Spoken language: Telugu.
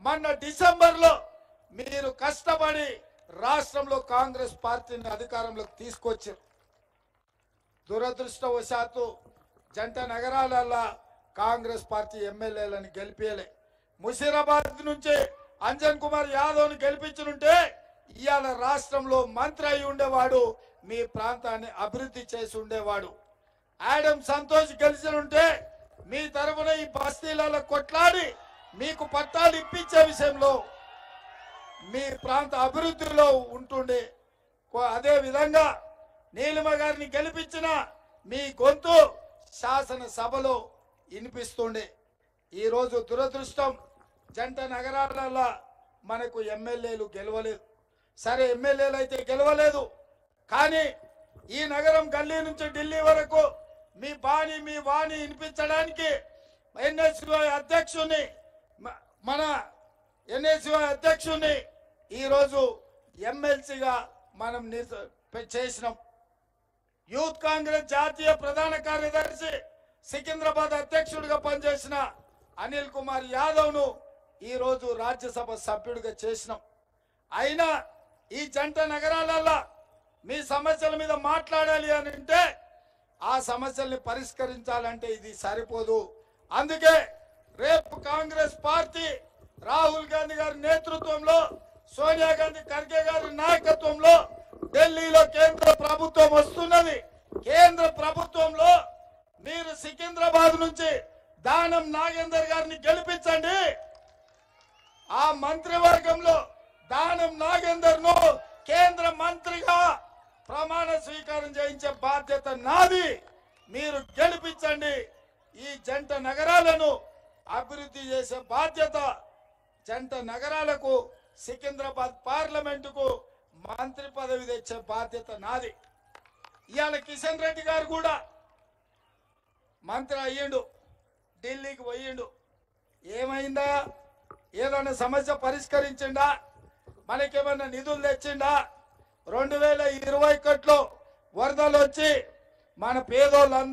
మొన్న డిసెంబర్లో మీరు కష్టపడి రాష్ట్రంలో కాంగ్రెస్ పార్టీని అధికారంలోకి తీసుకొచ్చారు. దురదృష్టవశాత్తు జంట నగరాలలో కాంగ్రెస్ పార్టీ ఎమ్మెల్యేలను గెలిపేయలే. ముషీరాబాద్ నుంచి అంజన్ కుమార్ యాదవ్ను గెలిపించుంటే ఇవాళ రాష్ట్రంలో మంత్రి అయి ఉండేవాడు, మీ ప్రాంతాన్ని అభివృద్ధి చేసి ఉండేవాడు. ఆడమ్ సంతోష్ గెలిచినుంటే మీ తరఫున ఈ బస్తీలలో కొట్లాడి మీకు పట్టాలు ఇప్పించే విషయంలో మీ ప్రాంత అభివృద్ధిలో ఉంటుండే. అదే విధంగా నీలిమ గారిని గెలిపించిన మీ గొంతు శాసనసభలో వినిపిస్తుండే. ఈరోజు దురదృష్టం జంట నగరాలలో మనకు ఎమ్మెల్యేలు గెలవలేదు. సరే, ఎమ్మెల్యేలు అయితే గెలవలేదు, కానీ ఈ నగరం గల్లీ నుంచి ఢిల్లీ వరకు మీ వాణి వినిపించడానికి ఎన్ఎస్యుఐ అధ్యక్షుని మన ఎన్ఎస్యుఐ అధ్యక్షుని ఈరోజు ఎమ్మెల్సీగా మనం చేసినాం. యూత్ కాంగ్రెస్ జాతీయ ప్రధాన కార్యదర్శి సికింద్రాబాద్ అధ్యక్షుడిగా పనిచేసిన అనిల్ కుమార్ యాదవ్ను ఈరోజు రాజ్యసభ సభ్యుడిగా చేసినాం. అయినా ఈ జంట నగరాలలో మీ సమస్యల మీద మాట్లాడాలి అని అంటే ఆ సమస్యల్ని పరిష్కరించాలంటే ఇది సరిపోదు. అందుకే రేపు కాంగ్రెస్ పార్టీ రాహుల్ గాంధీ గారి నేతృత్వంలో, సోనియా గాంధీ ఖర్గే గారి నాయకత్వంలో ఢిల్లీలో కేంద్ర ప్రభుత్వం వస్తున్నది. కేంద్ర ప్రభుత్వంలో మీరు సికింద్రాబాద్ నుంచి దానం నాగేందర్ గారిని గెలిపించండి. ఆ మంత్రివర్గంలో దానం నాగేందర్ ను కేంద్ర మంత్రిగా ప్రమాణ స్వీకారం చేయించే బాధ్యత నాది. మీరు గెలిపించండి. ఈ జంట నగరాలను అభివృద్ధి చేసే బాధ్యత జంట నగరాలకు, సికింద్రాబాద్ పార్లమెంటుకు మంత్రి పదవి తెచ్చే బాధ్యత నాది. ఇవాళ కిషన్ రెడ్డి గారు కూడా మంత్రి అయ్యిండు, ఢిల్లీకి పోయిండు. ఏమైందా? ఏదైనా సమస్య పరిష్కరించిండా? మనకేమన్నా నిధులు తెచ్చిండా? 2021లో వరదలు వచ్చి మన పేదోళ్ళందరూ